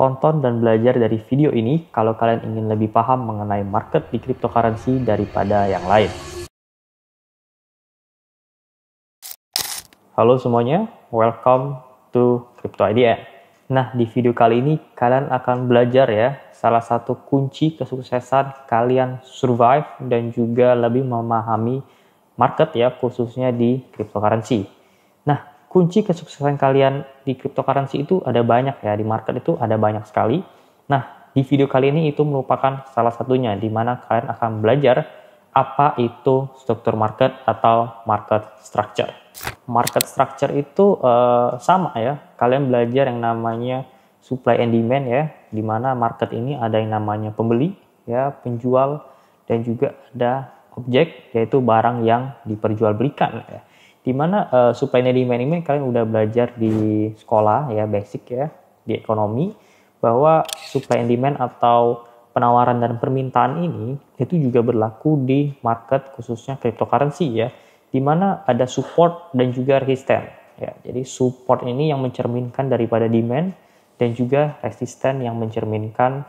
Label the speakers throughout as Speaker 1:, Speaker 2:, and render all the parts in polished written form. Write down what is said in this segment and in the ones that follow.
Speaker 1: tonton dan belajar dari video ini kalau kalian ingin lebih paham mengenai market di cryptocurrency daripada yang lain. Halo semuanya, welcome to Crypto IDN. Nah, di video kali ini kalian akan belajar ya, salah satu kunci kesuksesan kalian survive dan juga lebih memahami market ya, khususnya di cryptocurrency. Nah, kunci kesuksesan kalian di cryptocurrency itu ada banyak ya, di market itu ada banyak sekali. Nah, di video kali ini itu merupakan salah satunya, di mana kalian akan belajar apa itu struktur market atau market structure. Market structure itu sama ya, kalian belajar yang namanya supply and demand ya, di mana market ini ada yang namanya pembeli ya, penjual, dan juga ada objek yaitu barang yang diperjualbelikan ya. Di mana supply and demand ini kalian udah belajar di sekolah ya, basic ya, di ekonomi, bahwa supply and demand atau penawaran dan permintaan ini itu juga berlaku di market khususnya cryptocurrency ya, di mana ada support dan juga resisten ya. Jadi support ini yang mencerminkan daripada demand dan juga resisten yang mencerminkan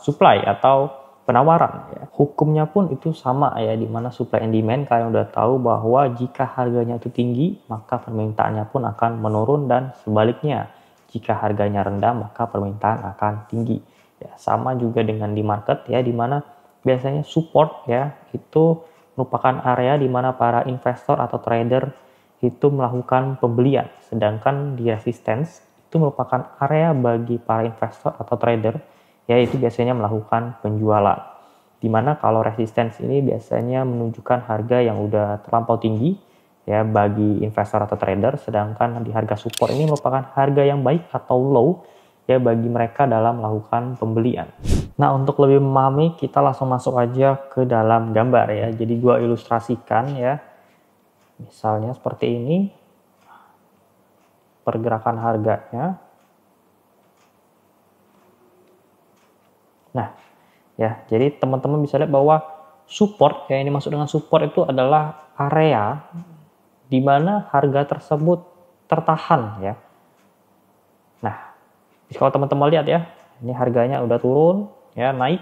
Speaker 1: supply atau penawaran ya. Hukumnya pun itu sama ya, di mana supply and demand kalian udah tahu bahwa jika harganya itu tinggi maka permintaannya pun akan menurun, dan sebaliknya jika harganya rendah maka permintaan akan tinggi ya. Sama juga dengan di market ya, di mana biasanya support ya itu merupakan area di mana para investor atau trader itu melakukan pembelian, sedangkan di resistance itu merupakan area bagi para investor atau trader yaitu biasanya melakukan penjualan. Dimana kalau resistance ini biasanya menunjukkan harga yang udah terlampau tinggi ya bagi investor atau trader, sedangkan di harga support ini merupakan harga yang baik atau low ya bagi mereka dalam melakukan pembelian. Nah, untuk lebih memahami kita langsung masuk aja ke dalam gambar ya. Jadi gua ilustrasikan ya. Misalnya seperti ini pergerakan harganya. Nah, ya, jadi teman-teman bisa lihat bahwa support, ya ini masuk dengan support itu adalah area di mana harga tersebut tertahan ya. Nah, kalau teman-teman lihat ya, ini harganya udah turun ya, naik,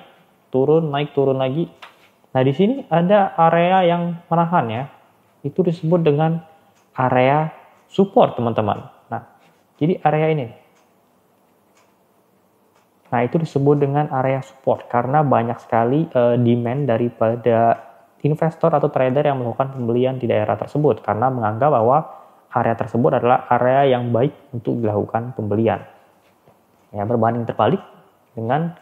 Speaker 1: turun lagi. Nah, di sini ada area yang menahan ya. Itu disebut dengan area support, teman-teman. Nah, jadi area ini. Nah, itu disebut dengan area support karena banyak sekali demand daripada investor atau trader yang melakukan pembelian di daerah tersebut karena menganggap bahwa area tersebut adalah area yang baik untuk dilakukan pembelian. Ya, berbanding terbalik dengan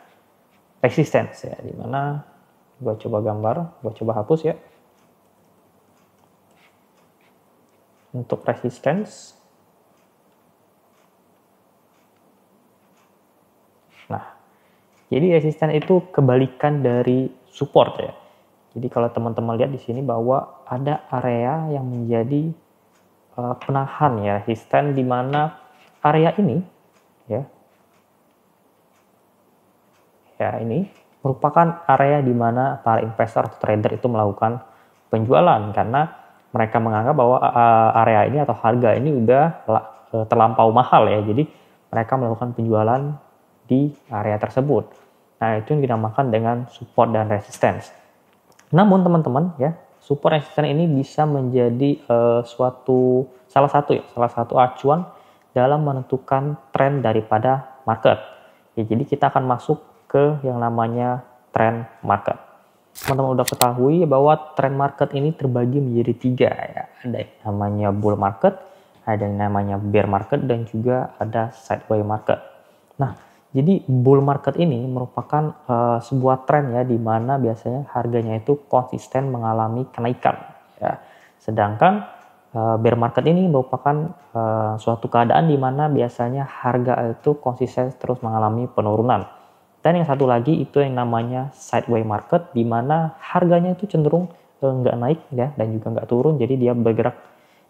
Speaker 1: resistance ya, dimana gua coba gambar, gua coba hapus ya. Untuk resistance, nah, jadi resisten itu kebalikan dari support ya. Jadi kalau teman-teman lihat di sini bahwa ada area yang menjadi penahan ya, resisten, di mana area ini ya, ini merupakan area di mana para investor atau trader itu melakukan penjualan karena mereka menganggap bahwa area ini atau harga ini udah terlampau mahal ya. Jadi mereka melakukan penjualan di area tersebut. Nah, itu yang dinamakan dengan support dan resistance. Namun teman-teman ya, support resistance ini bisa menjadi salah satu acuan dalam menentukan tren daripada market. Ya, jadi kita akan masuk ke yang namanya trend market. Teman-teman udah ketahui bahwa trend market ini terbagi menjadi 3 ya. Ada yang namanya bull market, ada yang namanya bear market, dan juga ada sideways market. Nah, jadi bull market ini merupakan sebuah tren ya, di mana biasanya harganya itu konsisten mengalami kenaikan ya. Sedangkan bear market ini merupakan suatu keadaan di mana biasanya harga itu konsisten terus mengalami penurunan. Dan yang satu lagi itu yang namanya sideways market, di mana harganya itu cenderung nggak naik ya, dan juga nggak turun, jadi dia bergerak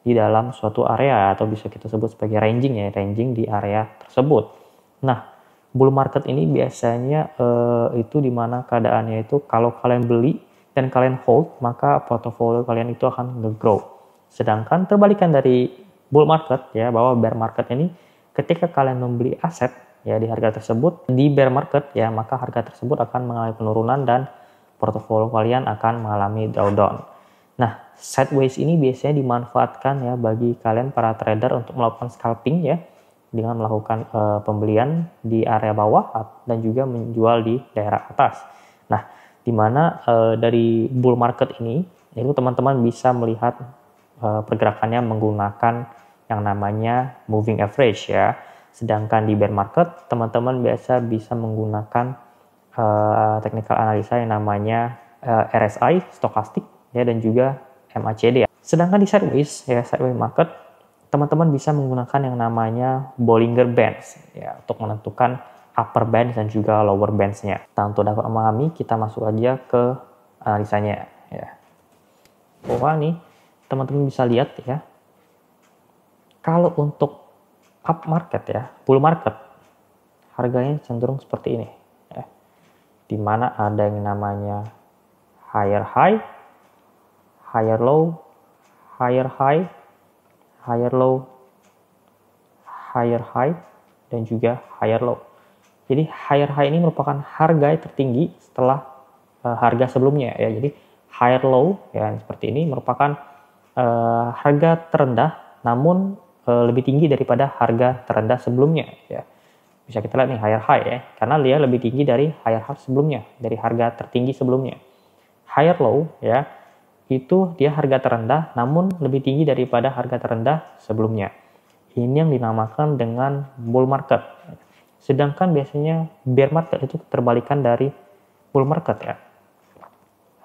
Speaker 1: di dalam suatu area atau bisa kita sebut sebagai ranging ya, ranging di area tersebut. Nah, bull market ini biasanya itu di mana keadaannya itu kalau kalian beli dan kalian hold, maka portofolio kalian itu akan nge-grow. Sedangkan terbalikan dari bull market ya, bahwa bear market ini ketika kalian membeli aset ya di harga tersebut di bear market ya, maka harga tersebut akan mengalami penurunan dan portofolio kalian akan mengalami drawdown. Nah, sideways ini biasanya dimanfaatkan ya bagi kalian para trader untuk melakukan scalping ya, dengan melakukan pembelian di area bawah dan juga menjual di daerah atas. Nah, di mana dari bull market ini itu teman-teman bisa melihat pergerakannya menggunakan yang namanya moving average ya. Sedangkan di bear market teman-teman biasa bisa menggunakan technical analisa yang namanya RSI, stokastik ya, dan juga MACD. Sedangkan di sideways ya, sideways market teman-teman bisa menggunakan yang namanya Bollinger Bands ya untuk menentukan upper band dan juga lower bands-nya. Nah, untuk dapat memahami kita masuk aja ke analisanya ya. Bahwa nih teman-teman bisa lihat ya, kalau untuk up market ya, bull market harganya cenderung seperti ini ya, dimana ada yang namanya higher high, higher low, higher high, higher low, higher high, dan juga higher low. Jadi higher high ini merupakan harga tertinggi setelah harga sebelumnya ya. Jadi higher low ya seperti ini merupakan harga terendah namun lebih tinggi daripada harga terendah sebelumnya ya. Bisa kita lihat nih higher high ya, karena dia lebih tinggi dari higher high sebelumnya, dari harga tertinggi sebelumnya. Higher low ya, itu dia harga terendah namun lebih tinggi daripada harga terendah sebelumnya. Ini yang dinamakan dengan bull market. Sedangkan biasanya bear market itu terbalikan dari bull market ya.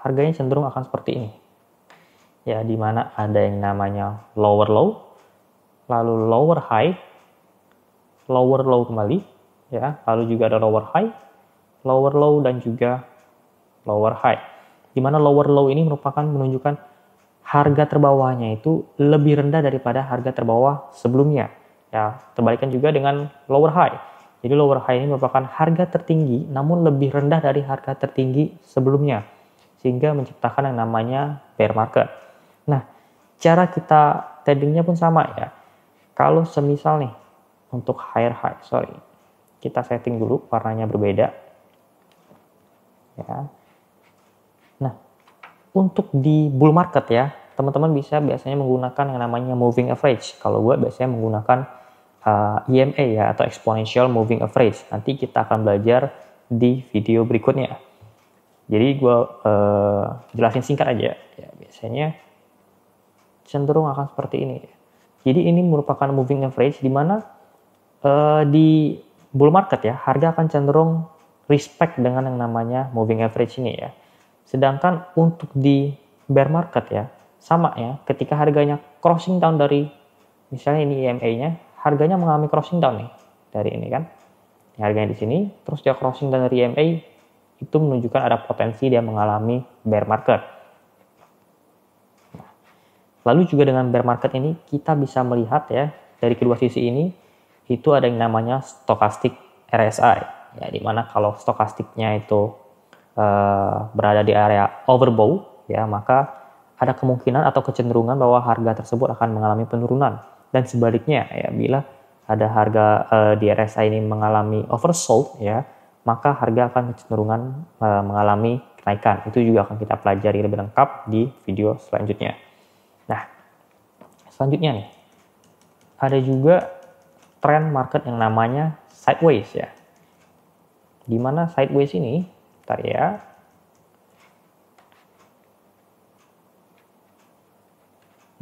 Speaker 1: Harganya cenderung akan seperti ini. Ya, di mana ada yang namanya lower low, lalu lower high, lower low kembali ya, lalu juga ada lower high, lower low, dan juga lower high. Di mana lower low ini merupakan menunjukkan harga terbawahnya itu lebih rendah daripada harga terbawah sebelumnya. Ya, terbalikan juga dengan lower high. Jadi lower high ini merupakan harga tertinggi namun lebih rendah dari harga tertinggi sebelumnya, sehingga menciptakan yang namanya bear market. Nah, cara kita tradingnya pun sama ya. Kalau semisal nih untuk higher high, kita setting dulu warnanya berbeda. Ya. Nah, untuk di bull market ya, teman-teman bisa biasanya menggunakan yang namanya moving average. Kalau gue biasanya menggunakan EMA ya, atau exponential moving average. Nanti kita akan belajar di video berikutnya. Jadi gue jelasin singkat aja. Ya, biasanya cenderung akan seperti ini. Jadi ini merupakan moving average di mana di bull market ya, harga akan cenderung respect dengan yang namanya moving average ini ya. Sedangkan untuk di bear market ya, sama ya, ketika harganya crossing down dari, misalnya ini EMA-nya, harganya mengalami crossing down nih, dari ini kan. Harganya di sini, terus dia crossing down dari EMA, itu menunjukkan ada potensi dia mengalami bear market. Lalu juga dengan bear market ini, kita bisa melihat ya, dari kedua sisi ini, itu ada yang namanya stochastic RSI. Ya, dimana kalau stokastiknya itu berada di area overbought, ya, maka ada kemungkinan atau kecenderungan bahwa harga tersebut akan mengalami penurunan. Dan sebaliknya, ya, bila ada harga di RSI ini mengalami oversold, ya, maka harga akan kecenderungan mengalami kenaikan. Itu juga akan kita pelajari lebih lengkap di video selanjutnya. Nah, selanjutnya nih, ada juga trend market yang namanya sideways ya. Di mana sideways ini, bentar ya.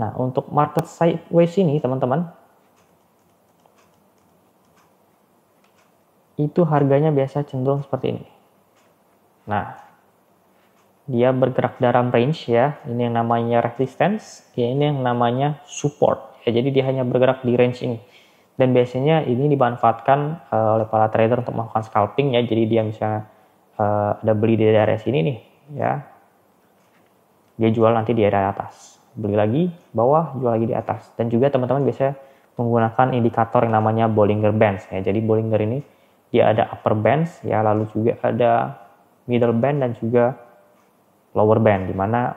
Speaker 1: Nah, untuk market sideways ini, teman-teman, itu harganya biasa cenderung seperti ini. Nah, dia bergerak dalam range ya. Ini yang namanya resistance, ya, ini yang namanya support. Ya, jadi dia hanya bergerak di range ini. Dan biasanya ini dimanfaatkan oleh para trader untuk melakukan scalping ya. Jadi dia misalnya ada beli di daerah sini nih, ya. Dia jual nanti di daerah atas. Beli lagi bawah, jual lagi di atas. Dan juga teman-teman biasanya menggunakan indikator yang namanya Bollinger Bands ya. Jadi Bollinger ini dia ada upper bands ya, lalu juga ada middle band dan juga lower band, di mana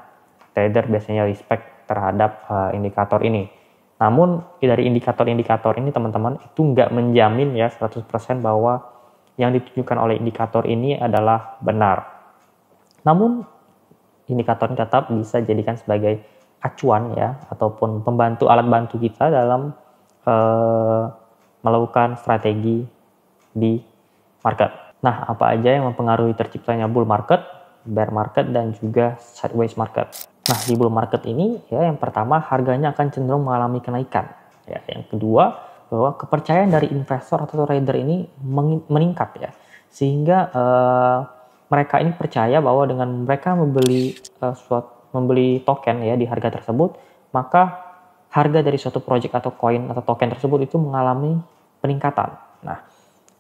Speaker 1: trader biasanya respect terhadap indikator ini. Namun dari indikator-indikator ini teman-teman itu nggak menjamin ya 100% bahwa yang ditunjukkan oleh indikator ini adalah benar. Namun indikator ini tetap bisa jadikan sebagai acuan ya, ataupun pembantu, alat bantu kita dalam melakukan strategi di market. Nah, apa aja yang mempengaruhi terciptanya bull market, bear market, dan juga sideways market? Nah, di bull market ini ya, yang pertama harganya akan cenderung mengalami kenaikan. Ya, yang kedua, bahwa kepercayaan dari investor atau trader ini meningkat ya, sehingga mereka ini percaya bahwa dengan mereka membeli token ya di harga tersebut, maka harga dari suatu project atau koin atau token tersebut itu mengalami peningkatan. Nah,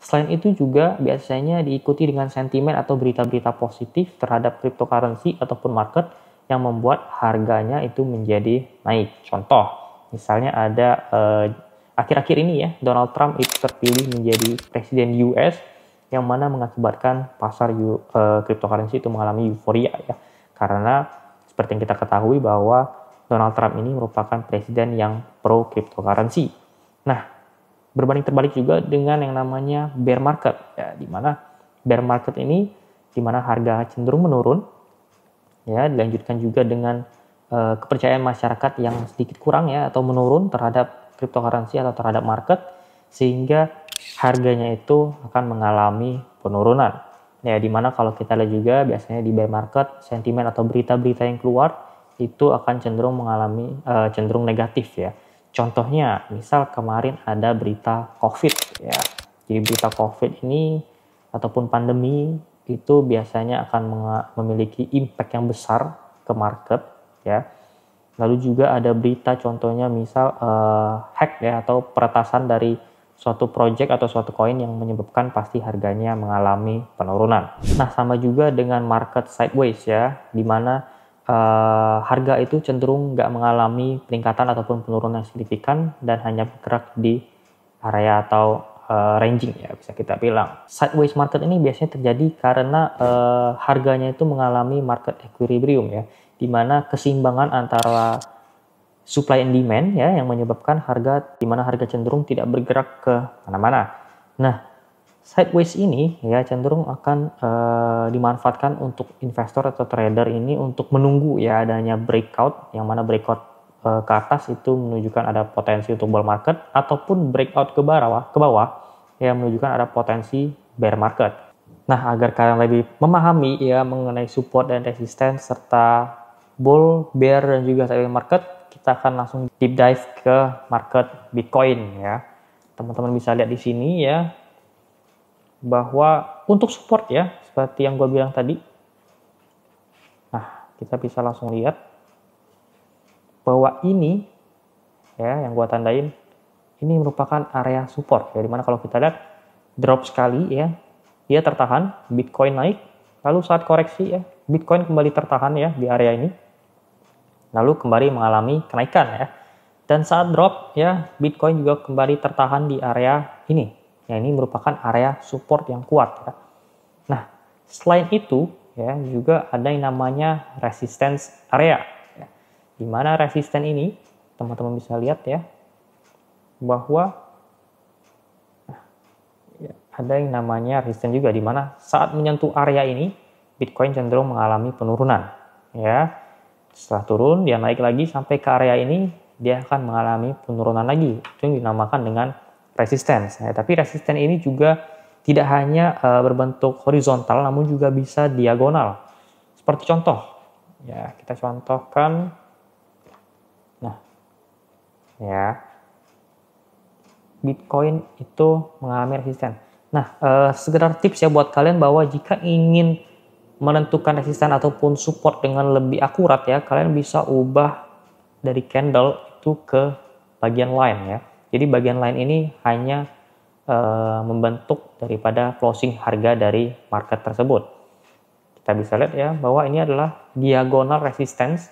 Speaker 1: selain itu juga biasanya diikuti dengan sentimen atau berita-berita positif terhadap cryptocurrency ataupun market yang membuat harganya itu menjadi naik. Contoh, misalnya ada akhir-akhir ini ya, Donald Trump itu terpilih menjadi presiden US, yang mana mengakibatkan pasar cryptocurrency itu mengalami euforia ya. Karena seperti yang kita ketahui bahwa Donald Trump ini merupakan presiden yang pro cryptocurrency. Nah, berbanding terbalik juga dengan yang namanya bear market ya, di mana bear market ini di mana harga cenderung menurun ya, dilanjutkan juga dengan kepercayaan masyarakat yang sedikit kurang ya atau menurun terhadap cryptocurrency atau terhadap market, sehingga harganya itu akan mengalami penurunan ya, di mana kalau kita lihat juga biasanya di bear market sentimen atau berita-berita yang keluar itu akan cenderung mengalami cenderung negatif ya. Contohnya, misal kemarin ada berita COVID ya. Jadi berita COVID ini ataupun pandemi itu biasanya akan memiliki impact yang besar ke market ya. Lalu juga ada berita contohnya misal hack ya atau peretasan dari suatu project atau suatu koin yang menyebabkan pasti harganya mengalami penurunan. Nah, sama juga dengan market sideways ya, di mana harga itu cenderung nggak mengalami peningkatan ataupun penurunan yang signifikan dan hanya bergerak di area atau ranging ya, bisa kita bilang. Sideways market ini biasanya terjadi karena harganya itu mengalami market equilibrium ya, di mana keseimbangan antara supply and demand ya yang menyebabkan harga, di mana harga cenderung tidak bergerak ke mana-mana. Nah, sideways ini ya cenderung akan dimanfaatkan untuk investor atau trader ini untuk menunggu ya adanya breakout, yang mana breakout ke atas itu menunjukkan ada potensi untuk bull market, ataupun breakout ke bawah yang menunjukkan ada potensi bear market. Nah, agar kalian lebih memahami ya mengenai support dan resistance serta bull, bear, dan juga sideways market, kita akan langsung deep dive ke market Bitcoin ya. Teman-teman bisa lihat di sini ya, bahwa untuk support ya, seperti yang gue bilang tadi. Nah, kita bisa langsung lihat bahwa ini ya yang gue tandain, ini merupakan area support ya, dimana kalau kita lihat drop sekali ya, dia tertahan, Bitcoin naik, lalu saat koreksi ya, Bitcoin kembali tertahan ya di area ini, lalu kembali mengalami kenaikan ya, dan saat drop ya, Bitcoin juga kembali tertahan di area ini. Ya, ini merupakan area support yang kuat ya. Nah, selain itu ya juga ada yang namanya resistance area ya. Di mana resisten ini teman-teman bisa lihat ya, bahwa ya, ada yang namanya resisten juga, di mana saat menyentuh area ini Bitcoin cenderung mengalami penurunan ya. Setelah turun dia naik lagi sampai ke area ini, dia akan mengalami penurunan lagi. Itu yang dinamakan dengan resistance. Ya, tapi resisten ini juga tidak hanya berbentuk horizontal, namun juga bisa diagonal. Seperti contoh, ya kita contohkan. Nah, ya Bitcoin itu mengalami resisten. Nah, sekedar tips ya buat kalian, bahwa jika ingin menentukan resisten ataupun support dengan lebih akurat ya, kalian bisa ubah dari candle itu ke bagian line ya. Jadi bagian line ini hanya membentuk daripada closing harga dari market tersebut. Kita bisa lihat ya bahwa ini adalah diagonal resistance,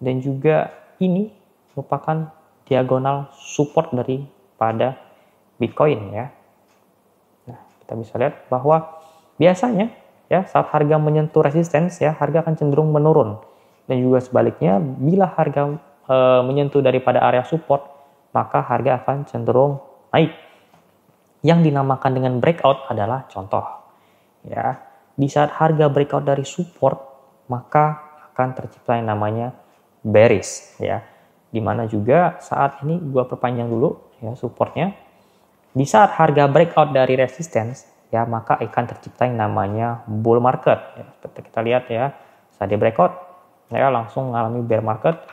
Speaker 1: dan juga ini merupakan diagonal support daripada Bitcoin ya. Nah, kita bisa lihat bahwa biasanya ya saat harga menyentuh resistance ya, harga akan cenderung menurun, dan juga sebaliknya bila harga menyentuh daripada area support, maka harga akan cenderung naik. Yang dinamakan dengan breakout adalah contoh. Ya, di saat harga breakout dari support, maka akan tercipta yang namanya bearish, ya. Dimana juga saat ini gua perpanjang dulu ya supportnya. Di saat harga breakout dari resistance, ya maka akan tercipta yang namanya bull market. Ya, seperti kita lihat ya, saat dia breakout, ya langsung mengalami bear market,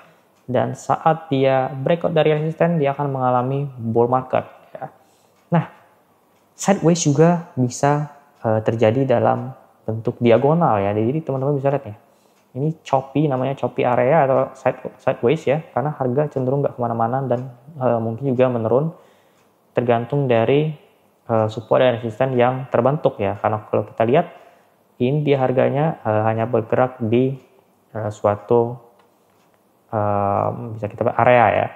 Speaker 1: dan saat dia breakout dari resistance, dia akan mengalami bull market. Ya. Nah, sideways juga bisa terjadi dalam bentuk diagonal ya. Jadi teman-teman bisa lihat ya. Ini choppy, namanya choppy area atau sideways ya, karena harga cenderung nggak kemana-mana dan mungkin juga menurun tergantung dari support dan resisten yang terbentuk ya. Karena kalau kita lihat ini dia harganya hanya bergerak di suatu bisa kita area ya.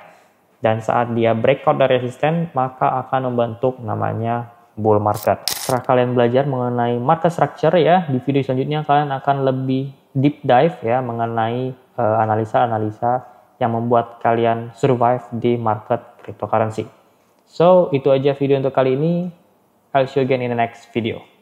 Speaker 1: Dan saat dia breakout dari resisten, maka akan membentuk namanya bull market. Setelah kalian belajar mengenai market structure ya, di video selanjutnya kalian akan lebih deep dive ya mengenai analisa-analisa yang membuat kalian survive di market cryptocurrency. So, itu aja video untuk kali ini. I'll see you again in the next video.